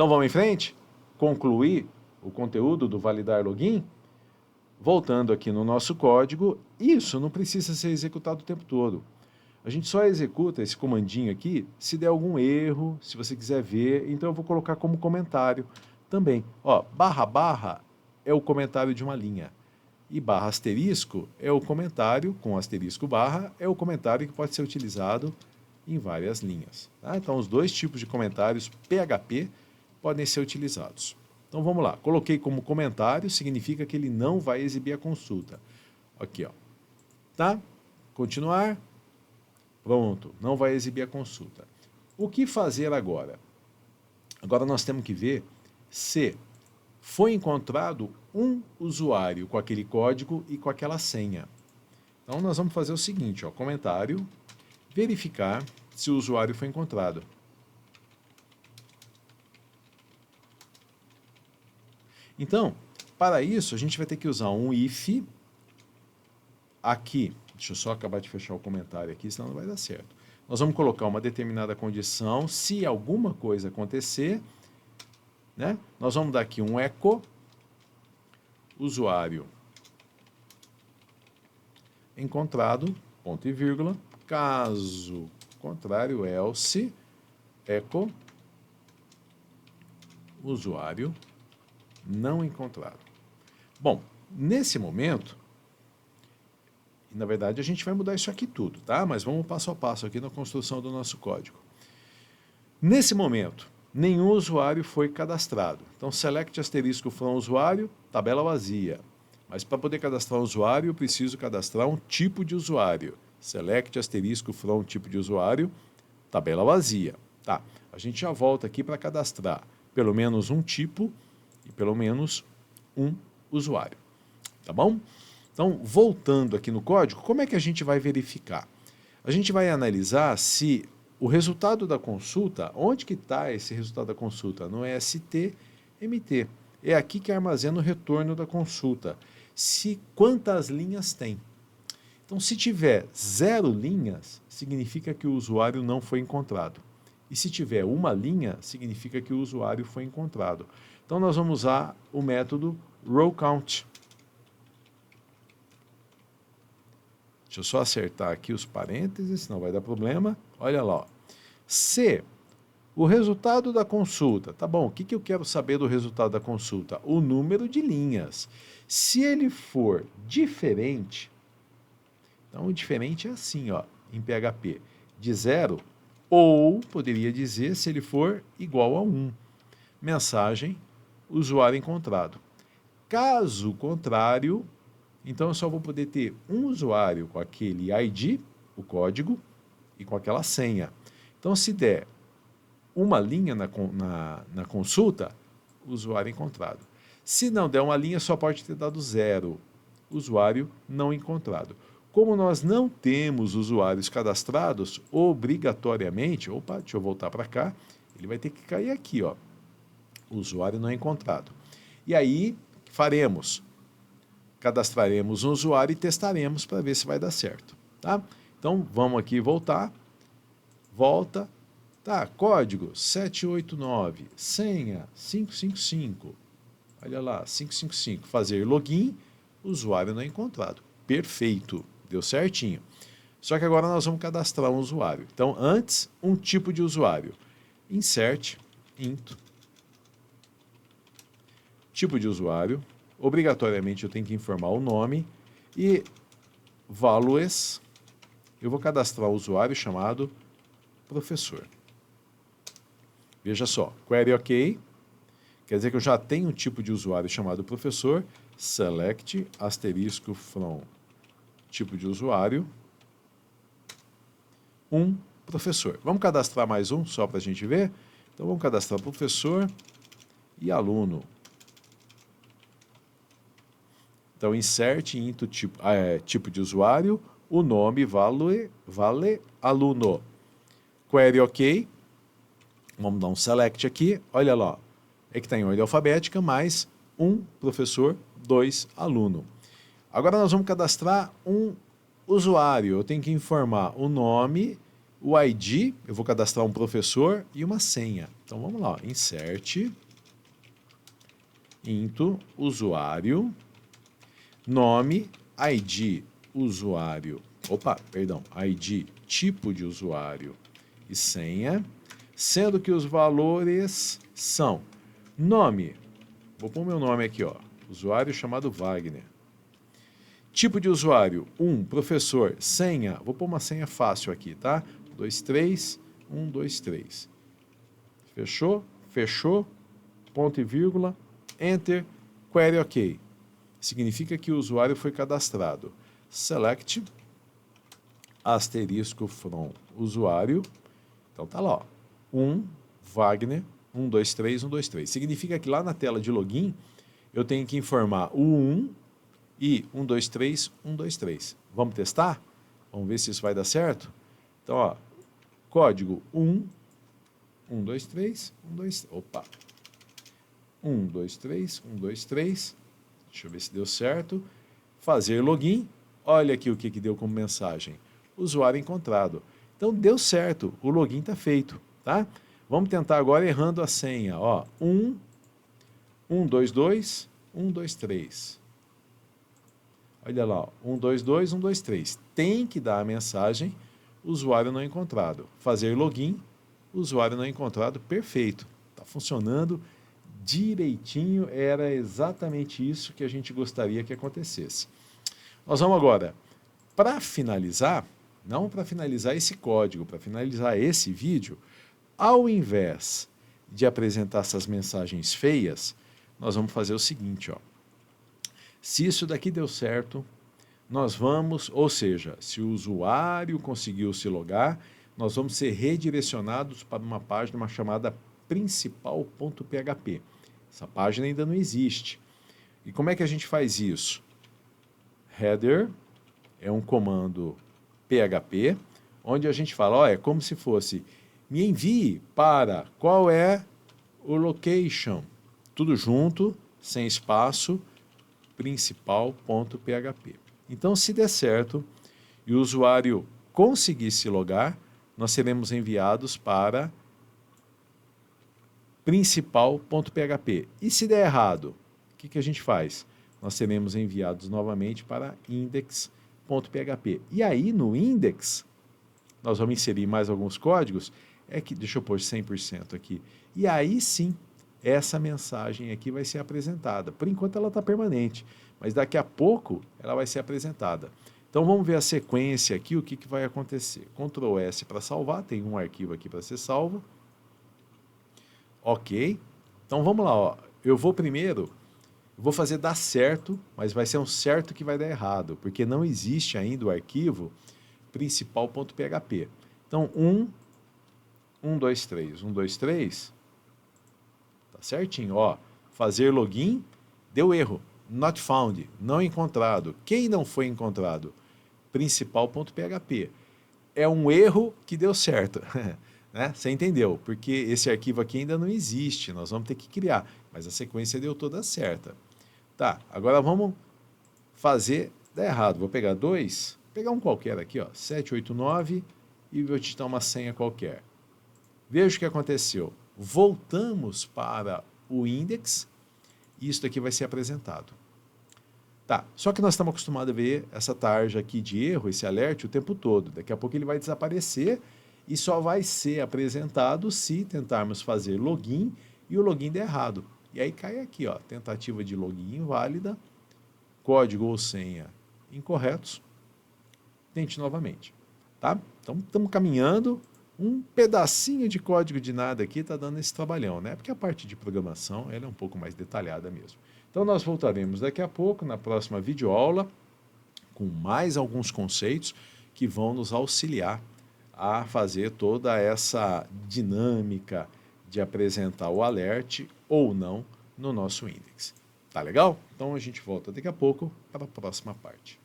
Então vamos em frente? Concluir o conteúdo do validar login? Voltando aqui no nosso código, isso não precisa ser executado o tempo todo. A gente só executa esse comandinho aqui se der algum erro, se você quiser ver, então eu vou colocar como comentário também. Ó, barra barra é o comentário de uma linha. E barra asterisco é o comentário, com asterisco barra, é o comentário que pode ser utilizado em várias linhas. Tá? Então os dois tipos de comentários PHP podem ser utilizados. Então vamos lá, coloquei como comentário, significa que ele não vai exibir a consulta. Aqui, ó. Tá? Continuar. Pronto, não vai exibir a consulta. O que fazer agora? Agora nós temos que ver se foi encontrado um usuário com aquele código e com aquela senha. Então nós vamos fazer o seguinte, ó, comentário, verificar se o usuário foi encontrado. Então, para isso, a gente vai ter que usar um if aqui. Deixa eu só acabar de fechar o comentário aqui, senão não vai dar certo. Nós vamos colocar uma determinada condição. Se alguma coisa acontecer, né, nós vamos dar aqui um echo, usuário encontrado, ponto e vírgula. Caso contrário, else, echo, usuário não encontrado. Bom, nesse momento, na verdade a gente vai mudar isso aqui tudo, tá? Mas vamos passo a passo aqui na construção do nosso código. Nesse momento, nenhum usuário foi cadastrado. Então, select asterisco from usuário, tabela vazia. Mas para poder cadastrar um usuário, eu preciso cadastrar um tipo de usuário. Select asterisco from tipo de usuário, tabela vazia. Tá, a gente já volta aqui para cadastrar pelo menos um tipo e pelo menos um usuário. Tá bom? Então, voltando aqui no código, como é que a gente vai verificar? A gente vai analisar se o resultado da consulta, onde que está esse resultado da consulta? No STMT. É aqui que armazena o retorno da consulta. Quantas linhas tem? Então, se tiver 0 linhas, significa que o usuário não foi encontrado. E se tiver uma linha, significa que o usuário foi encontrado. Então, nós vamos usar o método rowCount. Deixa eu só acertar aqui os parênteses, senão vai dar problema. Olha lá. Ó. Se o resultado da consulta, tá bom, o que eu quero saber do resultado da consulta? O número de linhas. Se ele for diferente, então o diferente é assim, ó, em PHP, de 0, ou poderia dizer se ele for igual a 1. Mensagem, usuário encontrado. Caso contrário, então eu só vou poder ter um usuário com aquele ID, o código, e com aquela senha. Então, se der uma linha na consulta, usuário encontrado. Se não der uma linha, só pode ter dado 0, usuário não encontrado. Como nós não temos usuários cadastrados, obrigatoriamente, opa, deixa eu voltar para cá, ele vai ter que cair aqui, ó, usuário não encontrado. E aí, cadastraremos um usuário e testaremos para ver se vai dar certo. Tá? Então, vamos aqui voltar. Volta. Tá, código 789, senha 555. Olha lá, 555. Fazer login, usuário não encontrado. Perfeito, deu certinho. Só que agora nós vamos cadastrar um usuário. Então, antes, um tipo de usuário. Insert, int, tipo de usuário. Obrigatoriamente eu tenho que informar o nome e values, eu vou cadastrar o usuário chamado professor. Veja só, query OK, quer dizer que eu já tenho um tipo de usuário chamado professor, select asterisco from tipo de usuário, um professor. Vamos cadastrar mais um só para a gente ver? Então vamos cadastrar professor e aluno. Então, insert into tipo de usuário, o nome vale aluno. Query OK. Vamos dar um select aqui. Olha lá. É que está em ordem alfabética, mais um professor, 2 aluno. Agora nós vamos cadastrar um usuário. Eu tenho que informar o nome O ID, eu vou cadastrar um professor e uma senha. Então vamos lá, ó. Insert, into, usuário, nome, ID, usuário, ID, tipo de usuário e senha, sendo que os valores são nome, vou pôr meu nome aqui, ó, usuário chamado Wagner. Tipo de usuário, professor, senha, vou pôr uma senha fácil aqui, tá? 23, 123. Fechou? Fechou, ponto e vírgula, enter, query OK. Significa que o usuário foi cadastrado. Select, asterisco from usuário. Então tá lá, ó. Wagner, 123, 123. Significa que lá na tela de login eu tenho que informar o e 123, 123. Vamos testar? Vamos ver se isso vai dar certo? Então, ó, código 123, 123. Opa. 123, 123. Deixa eu ver se deu certo. Fazer login. Olha aqui o que deu como mensagem. Usuário encontrado. Então, deu certo. O login está feito, tá? Vamos tentar agora errando a senha. Ó, 122, 123. Olha lá, ó, 122, 123. Tem que dar a mensagem usuário não encontrado. Fazer login, usuário não encontrado, perfeito. Está funcionando direitinho, era exatamente isso que a gente gostaria que acontecesse. Nós vamos agora, para finalizar, não para finalizar esse código, para finalizar esse vídeo, ao invés de apresentar essas mensagens feias, nós vamos fazer o seguinte, ó. Se isso daqui deu certo, nós vamos, ou seja, se o usuário conseguiu se logar, nós vamos ser redirecionados para uma página chamada principal.php. Essa página ainda não existe. E como é que a gente faz isso? Header é um comando PHP, onde a gente fala, ó, é como se fosse, me envie para qual é o location, tudo junto, sem espaço, principal.php. Então, se der certo e o usuário conseguir se logar, nós seremos enviados para principal.php. E se der errado, o que a gente faz? Nós seremos enviados novamente para index.php. E aí, no index, nós vamos inserir mais alguns códigos, deixa eu pôr 100% aqui, e aí sim, essa mensagem aqui vai ser apresentada. Por enquanto ela está permanente, mas daqui a pouco ela vai ser apresentada. Então vamos ver a sequência aqui, o que vai acontecer. Ctrl S para salvar, tem um arquivo aqui para ser salvo. Ok, então vamos lá, ó. Eu vou fazer dar certo, mas vai ser um certo que vai dar errado, porque não existe ainda o arquivo principal.php. Então, 123, tá certinho, ó. Fazer login, deu erro, not found, não encontrado. Quem não foi encontrado? Principal.php. É um erro que deu certo. Né? Você entendeu? Porque esse arquivo aqui ainda não existe, nós vamos ter que criar, mas a sequência deu toda certa. Tá, agora vamos fazer dar errado. Vou pegar pegar um qualquer aqui, ó, 789, e vou digitar uma senha qualquer. Veja o que aconteceu. Voltamos para o index e isso aqui vai ser apresentado. Tá, só que nós estamos acostumados a ver essa tarja aqui de erro, esse alerta, o tempo todo. Daqui a pouco ele vai desaparecer e só vai ser apresentado se tentarmos fazer login e o login der errado. E aí cai aqui, ó, tentativa de login inválida, código ou senha incorretos, tente novamente. Tá? Então estamos caminhando, um pedacinho de código de nada aqui está dando esse trabalhão, né? Porque a parte de programação ela é um pouco mais detalhada mesmo. Então nós voltaremos daqui a pouco, na próxima videoaula, com mais alguns conceitos que vão nos auxiliar a fazer toda essa dinâmica de apresentar o alert ou não no nosso index. Tá legal? Então a gente volta daqui a pouco para a próxima parte.